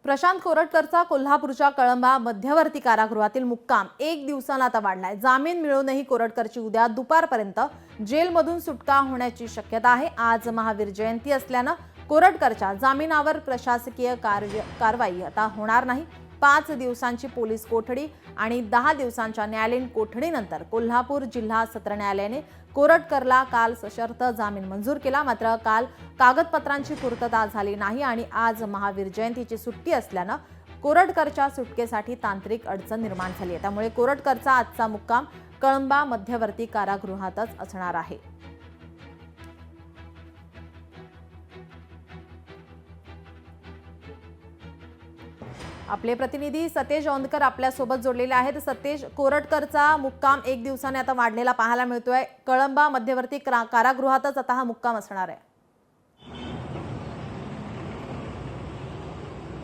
प्रशांत कोरटकरचा कोल्हापूरच्या कळंबा मध्यवर्ती कारागृहातील मुक्काम 1 दिवसाला आता वाढलाय। जामीन मिळूनही कोरटकरची उद्या दुपारपर्यंत जेलमधून सुटका होण्याची शक्यता आहे। आज महावीर जयंती असल्याने कोरटकरच्या जामिनावर प्रशासकीय कारवाई आता होणार नाही। 5 दिवसांची पोलीस कोठडी आणि 10 दिवसांच्या न्यायालयीन कोठडीनंतर कोल्हापूर जिल्हा सत्र न्यायालयाने कोरटकरला काल सशर्त जामीन मंजूर केला। मात्र काल कागदपत्रांची पूर्तता झाली नाही आणि आज महावीर जयंतीची सुट्टी असल्याने कोरटकरच्या सुटकेसाठी तांत्रिक अडचण निर्माण झाली आहे। त्यामुळे कोरटकरचा आजचा मुक्काम कळंबा मध्यवर्ती कारागृहातच असणार आहे। आपले प्रतिनिधी सतेज औंधकर आपल्या सोबत जोडलेले आहेत। सतेज, कोरटकरचा मुक्काम 1 दिवसाने आता वाढलेला पाहायला मिळतोय। कळंबा मध्यवर्ती कारागृहातच आता हा मुक्काम असणार आहे।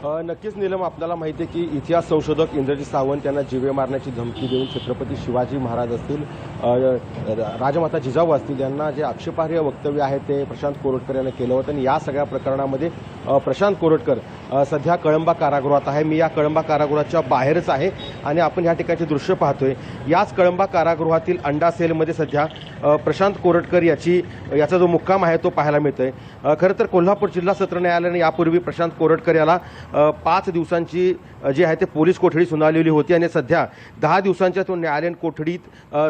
नक्कीच नीलम, आपल्याला माहिती आहे की इतिहास संशोधक इंद्रजीत सावंत यांना जीवे मारण्याची धमकी देऊन छत्रपती शिवाजी महाराज असतील, राजमाता जिजाऊ असतील यांना जे आक्षेपार्ह वक्तव्य आहे ते प्रशांत कोरटकर यांनी केलं होतं आणि या सगळ्या प्रकरणामध्ये प्रशांत कोरटकर सध्या कळंबा कारागृहात आहे। मी या कळंबा कारागृहाच्या बाहेरच आहे आणि आपण या ठिकाणचे दृश्य पाहतोय। याच कळंबा कारागृहातील अंडा सेलमध्ये सध्या प्रशांत कोरटकर याचा जो मुक्काम आहे तो पाहायला मिळतोय। खरं तर कोल्हापूर जिल्हा सत्र न्यायालयाने यापूर्वी प्रशांत कोरटकर याला 5 दिवसांची जी आहे ते पोलीस कोठडी सुनावलेली होती आणि सध्या 10 दिवसांच्या तो न्यायालयीन कोठडीत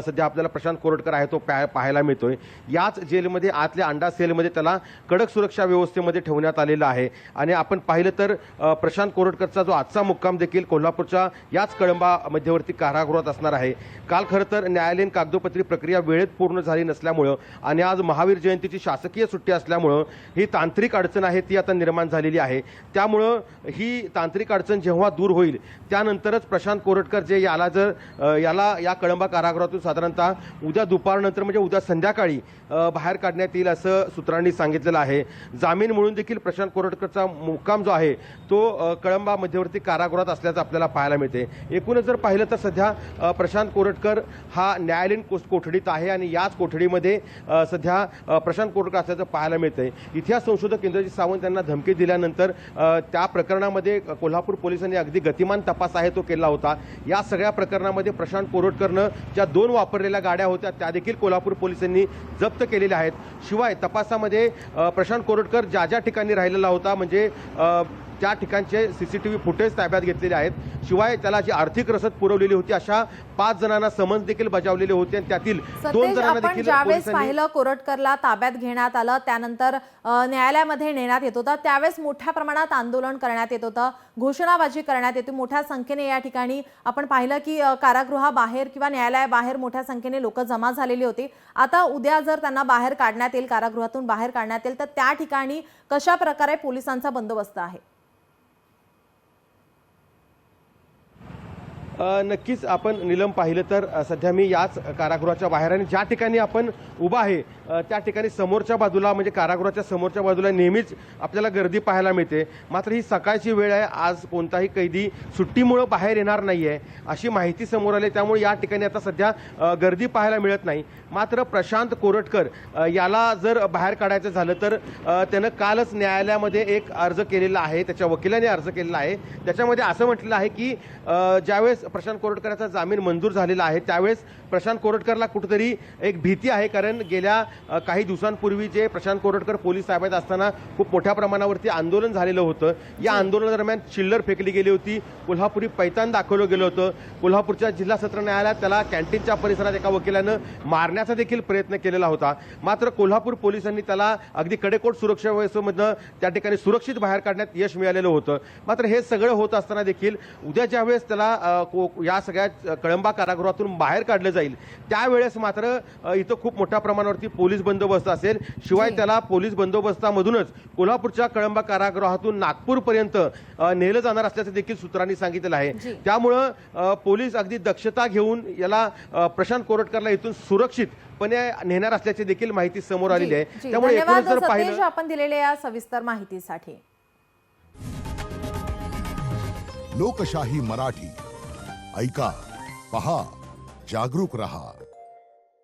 सध्या आपल्याला प्रशांत कोरटकर आहे तो पाहायला मिळतोय। याच जेलमध्ये आतल्या अंडा सेलमध्ये त्याला कडक सुरक्षा व्यवस्थेमध्ये ठेवण्यात आलेला आहे आणि आपण पाहिलं तर प्रशांत कोरटकरचा जो आजचा मुक्काम देखील कोल्हापूरच्या याच कळंबा मध्यवर्ती कारागृहात असणार आहे। काल खरं तर न्यायालयीन कागदोपत्री प्रक्रिया वेळेत पूर्ण झाली नसल्यामुळं आणि आज महावीर जयंतीची शासकीय सुट्टी असल्यामुळं ही तांत्रिक अडचण आहे ती आता निर्माण झालेली आहे। त्यामुळं ही तांत्रिक अडचण जेव्हा दूर होईल त्यानंतरच प्रशांत कोरटकर जे याला या कळंबा कारागृहातून साधारणतः उद्या दुपारनंतर म्हणजे उद्या संध्याकाळी बाहेर काढण्यात येईल असं सूत्रांनी सांगितलेलं आहे। जामीन मिळून देखील प्रशांत कोरटकरचा मुक्काम जो आहे तो कळंबा मध्यवर्ती कारागृहात असल्याचं आपल्याला पाहायला मिळते। एकूणच जर पाहिलं तर सध्या प्रशांत कोरटकर हा न्यायालयीन कोठडीत आहे आणि याच कोठडीमध्ये सध्या प्रशांत कोरटकर असल्याचं पाहायला मिळतंय। इतिहास संशोधक इंद्रजीत सावंत यांना धमकी दिल्यानंतर त्या प्रकरणामध्ये कोल्हापूर पोलिसांनी अगदी गतिमान तपास आहे तो केला होता। या सगळ्या प्रकरणामध्ये प्रशांत कोरटकरनं ज्या 2 वापरलेल्या गाड्या होत्या त्या देखील कोल्हापूर पोलिसांनी जप्त केलेल्या आहेत। शिवाय तपासामध्ये प्रशांत कोरटकर ज्या ठिकाणी राहिलेला होता म्हणजे त्या ठिकाणचे सीसीटीव्ही फुटेज ताब्यात घेतलेले आहेत। शिवाय त्याला जी आर्थिक रसद पुरवलेली होती अशा 5 जणांना समन्स देखील बजावलेले होते आणि त्यातील 2 जणांना देखील ज्यावेळेस पाहिलं कोरटकरला ताब्यात घेण्यात आलं त्यानंतर न्यायालयामध्ये नेण्यात येत होता त्यावेळेस मोठ्या प्रमाणात आंदोलन करण्यात येत होतं, घोषणाबाजी करण्यात येते। मोठ्या संख्येने या ठिकाणी आपण पाहिलं की कारागृहाबाहेर किंवा न्यायालयाबाहेर मोठ्या संख्येने लोक जमा झालेली होती। आता उद्या जर त्यांना बाहेर काढण्यात येईल, कारागृहातून बाहेर काढण्यात येईल, तर त्या ठिकाणी कशा प्रकारे पोलिसांचा बंदोबस्त आहे? नक्कीच आपण नीलम पाहिलं तर सध्या मी याच कारागृहाच्या बाहेर आणि ज्या ठिकाणी आपण उभा आहे त्या ठिकाणी समोरच्या बाजूला म्हणजे कारागृहाच्या समोरच्या बाजूला नेहमीच आपल्याला गर्दी पाहायला मिळते। मात्र ही सकाळची वेळ आहे, आज कोणताही कैदी सुट्टीमुळे बाहेर येणार नाहीये अशी माहिती समोर आली, त्यामुळे या ठिकाणी आता सध्या गर्दी पाहायला मिळत नाही। मात्र प्रशांत कोरटकर याला जर बाहेर काढायचं झालं तर त्यानं कालच न्यायालयामध्ये एक अर्ज केलेला आहे, त्याच्या वकिलाने अर्ज केलेला आहे। त्याच्यामध्ये असं म्हटलेलं आहे की ज्यावेळेस प्रशांत कोरटकरचा जामीन मंजूर झालेला आहे त्यावेळेस प्रशांत कोरटकरला कुठेतरी एक भीती आहे, कारण गेल्या काही दिवसांपूर्वी जे प्रशांत कोरटकर पोलीस ताब्यात असताना खूप मोठ्या प्रमाणावरती आंदोलन झालेलं होतं। या आंदोलनादरम्यान चिल्लर फेकली गेली होती, कोल्हापुरी पैतान दाखवलं गेलं होतं। कोल्हापूरच्या जिल्हा सत्र न्यायालयात त्याला कॅन्टीनच्या परिसरात एका वकिलानं मारण्याचा देखील प्रयत्न केलेला होता। मात्र कोल्हापूर पोलिसांनी त्याला अगदी कडेकोट सुरक्षा व्यवस्थेमधनं त्या ठिकाणी सुरक्षित बाहेर काढण्यात यश मिळालेलं होतं। मात्र हे सगळं होत असताना देखील उद्या ज्यावेळेस त्याला या सगळ्या कळंबा कारागृहातून बाहेर काढलं जाईल त्यावेळेस मात्र इथं खूप मोठ्या प्रमाणावरती पोलीस बंदोबस्त असेल। शिवाय त्याला पोलीस बंदोबस्तामधूनच कोल्हापूरच्या कळंबा कारागृहातून नागपूरपर्यंत नेलं जाणार असल्याचं देखील सूत्रांनी सांगितलेलं आहे। त्यामुळं पोलीस अगदी दक्षता घेऊन याला प्रशांत कोरटकरला इथून सुरक्षितपणे नेणार असल्याची देखील माहिती समोर आलेली आहे। त्यामुळे एकूणच जर पाहिलं आपण दिलेल्या सविस्तर माहितीसाठी लोकशाही मराठी ऐका, पहा, जागरूक रहा।